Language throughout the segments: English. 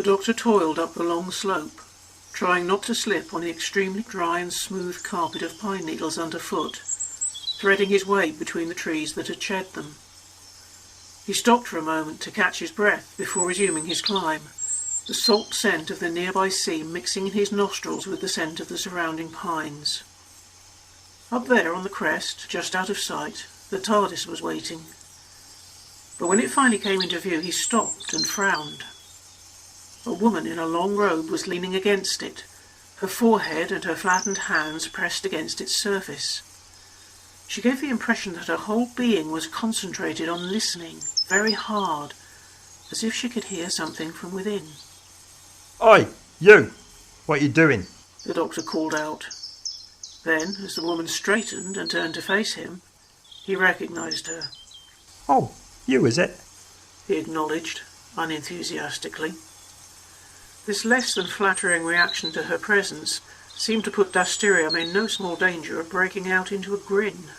doctor toiled up the long slope, trying not to slip on the extremely dry and smooth carpet of pine needles underfoot, threading his way between the trees that had shed them. He stopped for a moment to catch his breath before resuming his climb, the salt scent of the nearby sea mixing in his nostrils with the scent of the surrounding pines. Up there on the crest, just out of sight, the TARDIS was waiting. But when it finally came into view, he stopped and frowned. A woman in a long robe was leaning against it, her forehead and her flattened hands pressed against its surface. She gave the impression that her whole being was concentrated on listening, very hard, as if she could hear something from within. "Oi, you! What are you doing?" the doctor called out. Then, as the woman straightened and turned to face him, he recognised her. "Oh, you, is it?" he acknowledged, unenthusiastically. This less than flattering reaction to her presence seemed to put Dasterium in no small danger of breaking out into a grin.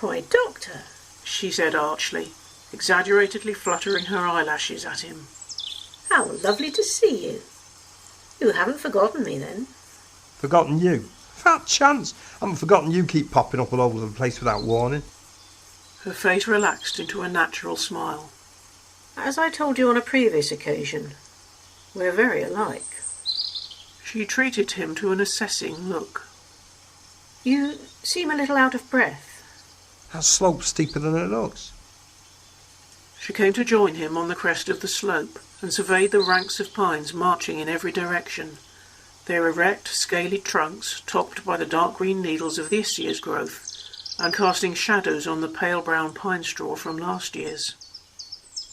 "Why, Doctor," she said archly, exaggeratedly fluttering her eyelashes at him. "How lovely to see you. You haven't forgotten me, then?" "Forgotten you? Fat chance! I haven't forgotten you keep popping up all over the place without warning." Her face relaxed into a natural smile. "As I told you on a previous occasion, we're very alike." She treated him to an assessing look. "You seem a little out of breath." "That slope's steeper than it looks." She came to join him on the crest of the slope and surveyed the ranks of pines marching in every direction, their erect, scaly trunks topped by the dark green needles of this year's growth and casting shadows on the pale brown pine straw from last year's.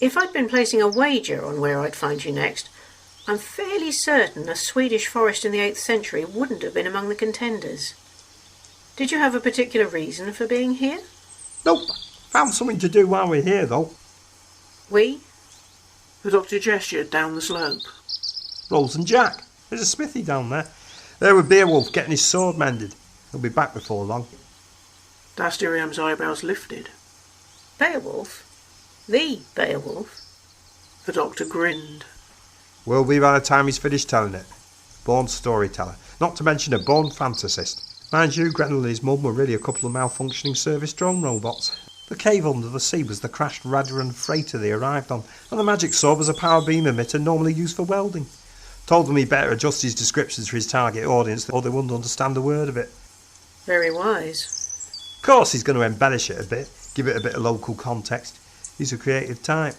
"If I'd been placing a wager on where I'd find you next, I'm fairly certain a Swedish forest in the 8th century wouldn't have been among the contenders. Did you have a particular reason for being here?" "Nope. Found something to do while we're here, though." "We?" The doctor gestured down the slope. "Rolls and Jack. There's a smithy down there. There with Beowulf getting his sword mended. He'll be back before long." Dasterium's eyebrows lifted. "Beowulf? The Beowulf?" The doctor grinned. "Will be by the time he's finished telling it. Born storyteller. Not to mention a born fantasist. Mind you, Grenell and his mum were really a couple of malfunctioning service drone robots. The cave under the sea was the crashed Radaran freighter they arrived on, and the magic sword was a power beam emitter normally used for welding. Told them he'd better adjust his descriptions for his target audience or they wouldn't understand a word of it." "Very wise." "Of course he's going to embellish it a bit, give it a bit of local context. He's a creative type.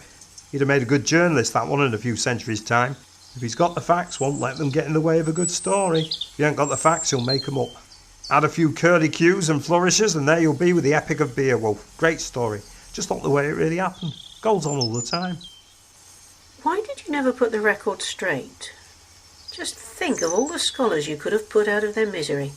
He'd have made a good journalist, that one, in a few centuries' time. If he's got the facts, won't let them get in the way of a good story. If he ain't got the facts, he'll make 'em up. Add a few curlicues and flourishes and there you'll be with the Epic of Beowulf. Great story. Just not the way it really happened. Goes on all the time." "Why did you never put the record straight? Just think of all the scholars you could have put out of their misery."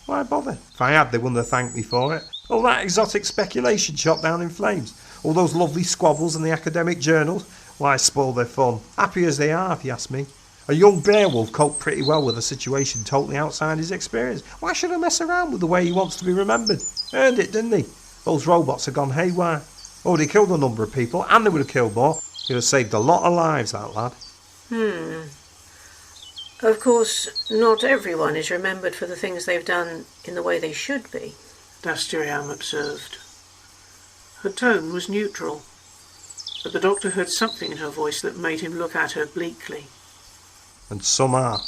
"Why bother? If I had, they wouldn't have thanked me for it. All that exotic speculation shot down in flames. All those lovely squabbles in the academic journals. Why spoil their fun? Happy as they are, if you ask me. A young Beowulf coped pretty well with a situation totally outside his experience. Why should I mess around with the way he wants to be remembered? Earned it, didn't he? Those robots have gone haywire. Already killed a number of people, and they would have killed more. He'd have saved a lot of lives, that lad." Of course, not everyone is remembered for the things they've done in the way they should be," Dasterium observed. Her tone was neutral, but the doctor heard something in her voice that made him look at her bleakly. "And some are,"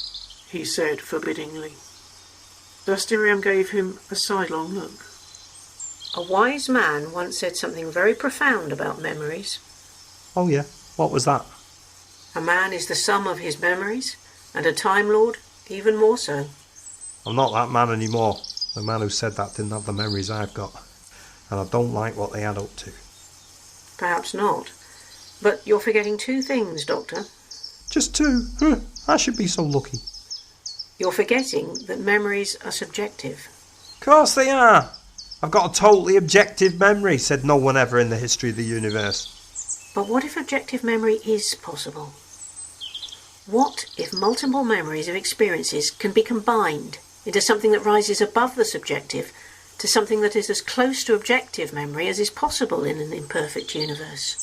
he said forbiddingly. Dasterium gave him a sidelong look. "A wise man once said something very profound about memories. "Oh yeah? What was that?" A man is the sum of his memories, and a Time Lord even more so." "I'm not that man anymore. The man who said that didn't have the memories I've got. And I don't like what they add up to." "Perhaps not. But you're forgetting two things, Doctor." "Just two? I should be so lucky." "You're forgetting that memories are subjective." "Of course they are. I've got a totally objective memory," said no one ever in the history of the universe. "But what if objective memory is possible? What if multiple memories of experiences can be combined into something that rises above the subjective to something that is as close to objective memory as is possible in an imperfect universe?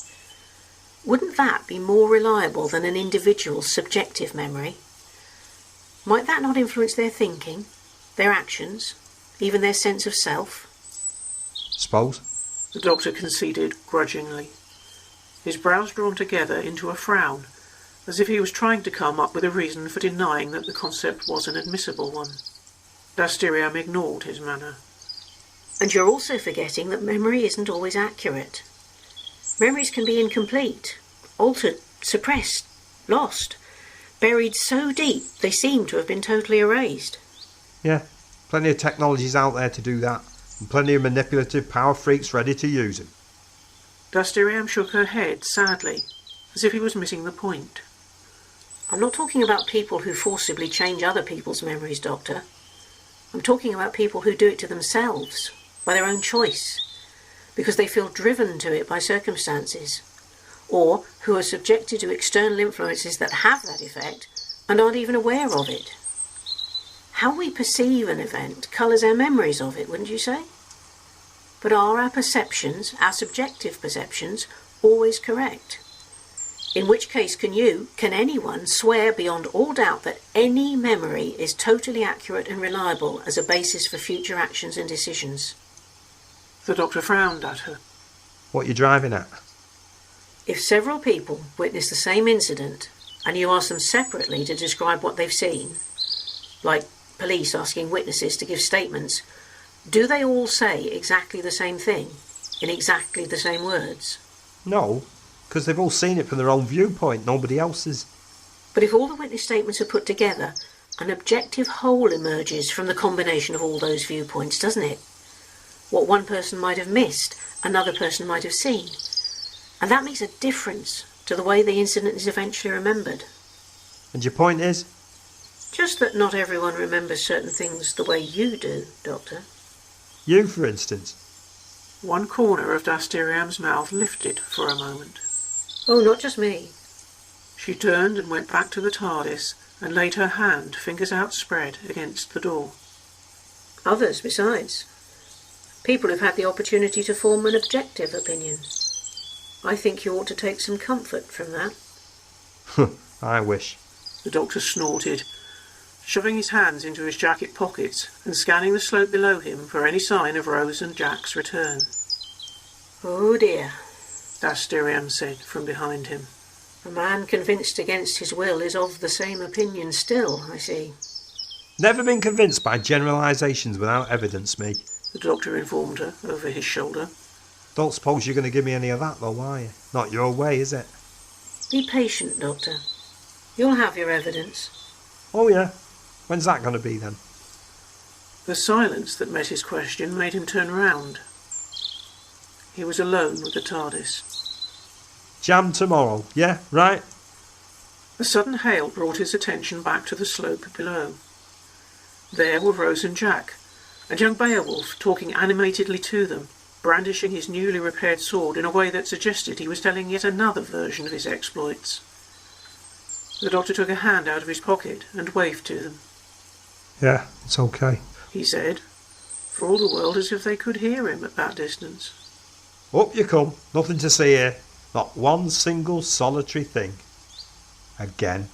Wouldn't that be more reliable than an individual's subjective memory? Might that not influence their thinking, their actions, even their sense of self? Suppose. The doctor conceded grudgingly, his brows drawn together into a frown, as if he was trying to come up with a reason for denying that the concept was an admissible one. Dasteriam ignored his manner. And you're also forgetting that memory isn't always accurate. Memories can be incomplete, altered, suppressed, lost, buried so deep they seem to have been totally erased. Yeah, plenty of technologies out there to do that, and plenty of manipulative power freaks ready to use it. Dasteriam shook her head sadly, as if he was missing the point. I'm not talking about people who forcibly change other people's memories, Doctor. I'm talking about people who do it to themselves, by their own choice, because they feel driven to it by circumstances, or who are subjected to external influences that have that effect and aren't even aware of it. How we perceive an event colours our memories of it, wouldn't you say? But are our perceptions, our subjective perceptions, always correct? In which case can anyone swear beyond all doubt that any memory is totally accurate and reliable as a basis for future actions and decisions? The doctor frowned at her. What you driving at? If several people witness the same incident and you ask them separately to describe what they've seen, like police asking witnesses to give statements, do they all say exactly the same thing, in exactly the same words? No, because they've all seen it from their own viewpoint, nobody else's. But if all the witness statements are put together, an objective whole emerges from the combination of all those viewpoints, doesn't it? What one person might have missed, another person might have seen. And that makes a difference to the way the incident is eventually remembered. And your point is? Just that not everyone remembers certain things the way you do, Doctor. You, for instance. One corner of Dasteriam's mouth lifted for a moment. Oh, not just me. She turned and went back to the TARDIS and laid her hand, fingers outspread, against the door. Others besides. People who've had the opportunity to form an objective opinion. I think you ought to take some comfort from that. I wish. The doctor snorted, shoving his hands into his jacket pockets and scanning the slope below him for any sign of Rose and Jack's return. Oh dear, Dasteriam said from behind him. A man convinced against his will is of the same opinion still, I see. Never been convinced by generalisations without evidence, me. The doctor informed her over his shoulder. Don't suppose you're going to give me any of that, though, are you? Not your way, is it? Be patient, Doctor. You'll have your evidence. Oh, yeah. When's that going to be, then? The silence that met his question made him turn round. He was alone with the TARDIS. Jam tomorrow, yeah, right? A sudden hail brought his attention back to the slope below. There were Rose and Jack, and young Beowulf talking animatedly to them, brandishing his newly repaired sword in a way that suggested he was telling yet another version of his exploits. The doctor took a hand out of his pocket and waved to them. Yeah, it's okay, he said, for all the world as if they could hear him at that distance. Up you come, nothing to see here. Not one single solitary thing. Again.